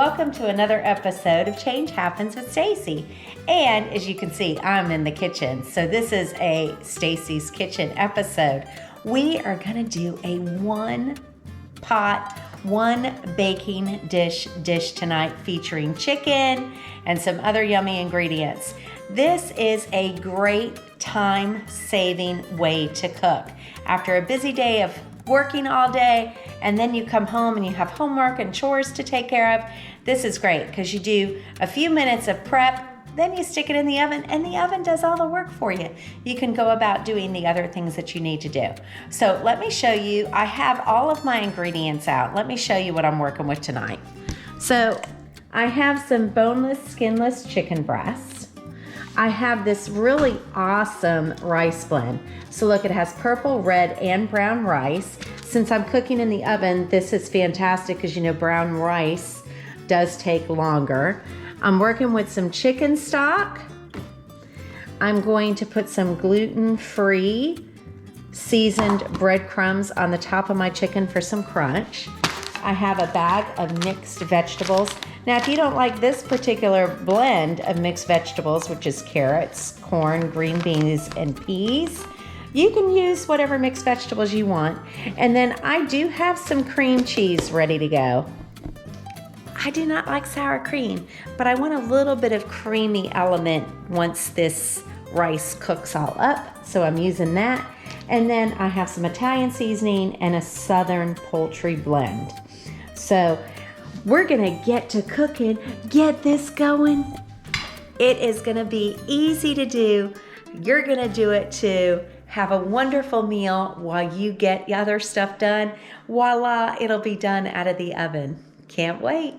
welcome to another episode of Change Happens with Stacy. And as you can see, I'm in the kitchen. So this is a Stacy's Kitchen episode. We are gonna do a one baking dish tonight featuring chicken and some other yummy ingredients. This is a great time-saving way to cook. After a busy day of working all day, and then you come home and you have homework and chores to take care of, this is great because you do a few minutes of prep, then you stick it in the oven, and the oven does all the work for you. You can go about doing the other things that you need to do. So let me show you, I have all of my ingredients out. Let me show you what I'm working with tonight. So I have some boneless, skinless chicken breasts. I have this really awesome rice blend. So look, it has purple, red, and brown rice. Since I'm cooking in the oven, this is fantastic because you know brown rice does take longer. I'm working with some chicken stock. I'm going to put some gluten-free seasoned breadcrumbs on the top of my chicken for some crunch. I have a bag of mixed vegetables. Now, if you don't like this particular blend of mixed vegetables, which is carrots, corn, green beans, and peas, you can use whatever mixed vegetables you want. And then I do have some cream cheese ready to go. I do not like sour cream, but I want a little bit of creamy element once this rice cooks all up. So I'm using that. And then I have some Italian seasoning and a Southern poultry blend. So we're gonna get to cooking, get this going. It is gonna be easy to do. You're gonna do it too. Have a wonderful meal while you get other stuff done. Voila, it'll be done out of the oven. Can't wait.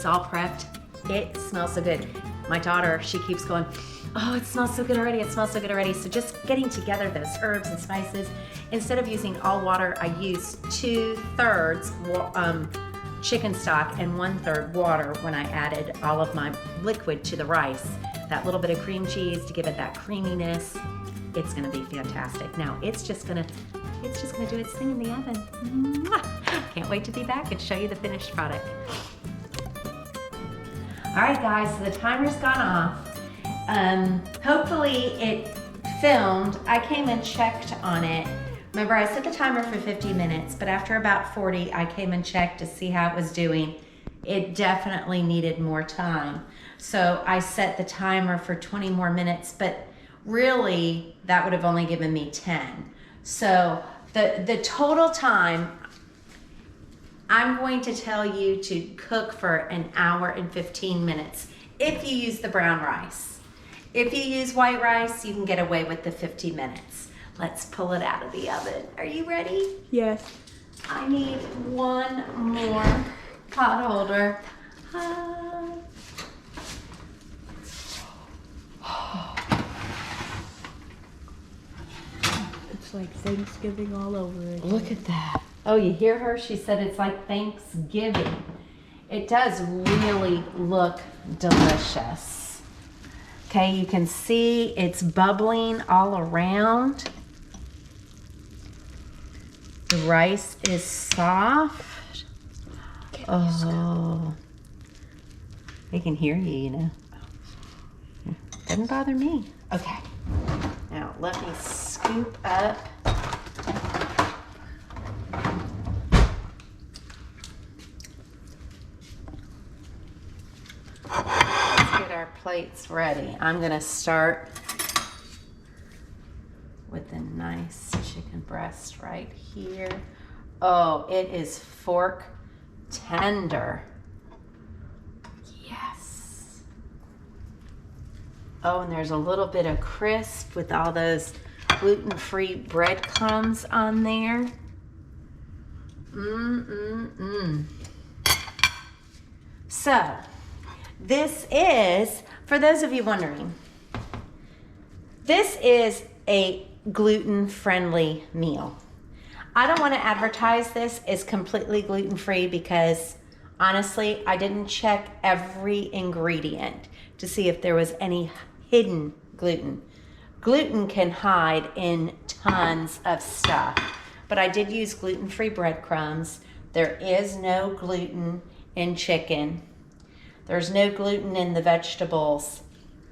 it's all prepped. It smells so good. My daughter, she keeps going, oh, it smells so good already, it smells so good already. So just getting together those herbs and spices. Instead of using all water, I use 2/3 chicken stock and 1/3 water when I added all of my liquid to the rice. That little bit of cream cheese to give it that creaminess. It's gonna be fantastic. Now it's just gonna do its thing in the oven. Mwah! Can't wait to be back and show you the finished product. All right, guys, so the timer's gone off. Hopefully it filmed. I came and checked on it. Remember, I set the timer for 50 minutes, but after about 40, I came and checked to see how it was doing. It definitely needed more time. So I set the timer for 20 more minutes, but really that would have only given me 10. So the total time, I'm going to tell you to cook for an hour and 15 minutes if you use the brown rice. If you use white rice, you can get away with the 50 minutes. Let's pull it out of the oven. Are you ready? Yes. I need one more pot holder. It's like Thanksgiving all over again. Look at that. Oh, you hear her? She said it's like Thanksgiving. It does really look delicious. Okay, you can see it's bubbling all around. The rice is soft. Oh, they can hear you, you know. Doesn't bother me. Okay, now let me scoop up. Let's get our plates ready. I'm gonna start with the nice chicken breast right here. Oh, it is fork tender. Yes. Oh, and there's a little bit of crisp with all those gluten-free breadcrumbs on there. So, this is, for those of you wondering, this is a gluten-friendly meal. I don't want to advertise this as completely gluten-free because honestly, I didn't check every ingredient to see if there was any hidden gluten. Gluten can hide in tons of stuff, but I did use gluten-free breadcrumbs. There is no gluten in chicken. There's no gluten in the vegetables.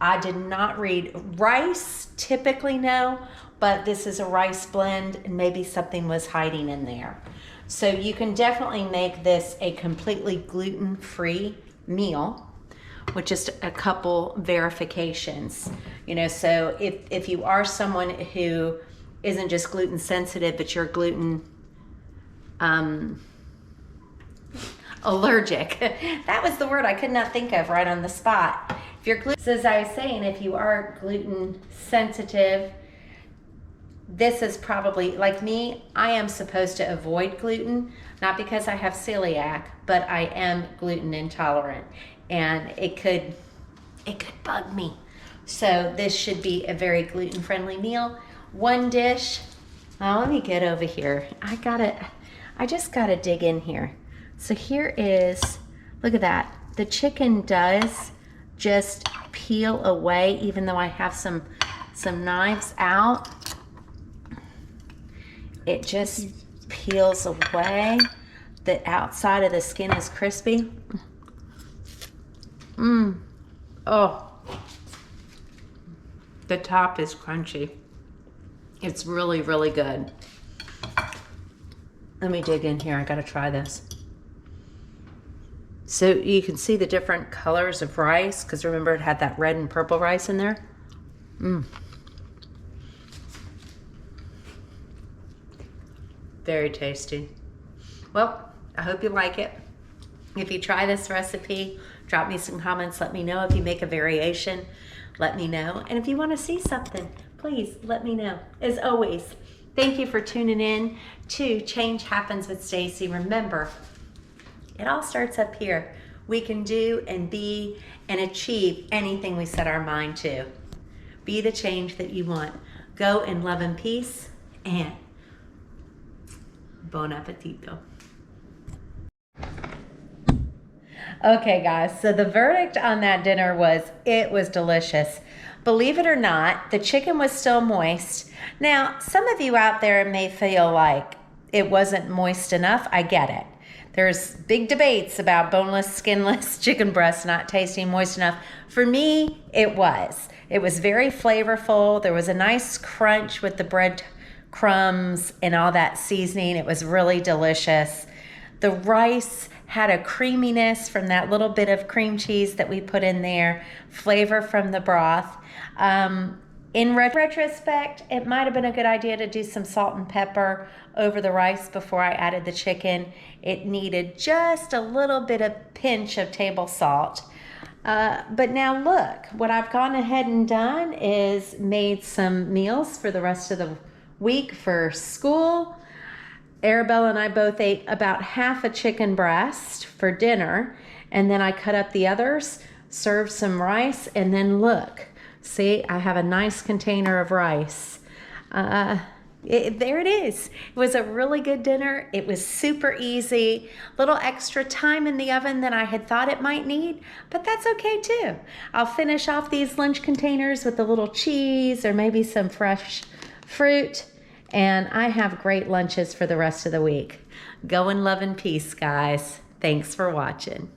I did not read. Rice, typically no, but this is a rice blend and maybe something was hiding in there. So you can definitely make this a completely gluten-free meal with just a couple verifications. You know, so if you are someone who isn't just gluten sensitive, but you're gluten allergic. That was the word I could not think of right on the spot. If you're gluten, so as I was saying, if you are gluten sensitive, this is probably, like me, I am supposed to avoid gluten, not because I have celiac, but I am gluten intolerant, and it could bug me. So this should be a very gluten-friendly meal. One dish. Now let me get over here. I just gotta dig in here. So here is, look at that. The chicken does just peel away, even though I have some knives out. It just peels away. The outside of the skin is crispy. Oh. The top is crunchy. It's really, really good. Let me dig in here. I gotta try this. So you can see the different colors of rice, because remember it had that red and purple rice in there. Very tasty. Well, I hope you like it. If you try this recipe, drop me some comments. Let me know. If you make a variation, let me know. And if you want to see something, please let me know. As always, thank you for tuning in to Change Happens with Stacy. Remember, it all starts up here we can do and be and achieve anything we set our mind to. Be the change that you want. Go in love and peace, and bon appetito. Okay, guys, so the verdict on that dinner was it was delicious. Believe it or not, the chicken was still moist. Now, some of you out there may feel like it wasn't moist enough. I get it. There's big debates about boneless, skinless chicken breasts not tasting moist enough. For me, it was. It was very flavorful. There was a nice crunch with the bread crumbs and all that seasoning. It was really delicious. The rice had a creaminess from that little bit of cream cheese that we put in there, flavor from the broth. In retrospect, it might have been a good idea to do some salt and pepper over the rice before I added the chicken. It needed just a little bit of pinch of table salt. But now look, what I've gone ahead and done is made some meals for the rest of the week for school. Arabella and I both ate about half a chicken breast for dinner, and then I cut up the others, served some rice, and then look, see, I have a nice container of rice. There it is. It was a really good dinner. It was super easy, little extra time in the oven than I had thought it might need, but that's okay too. I'll finish off these lunch containers with a little cheese or maybe some fresh fruit, and I have great lunches for the rest of the week. Go in love and peace, guys. Thanks for watching.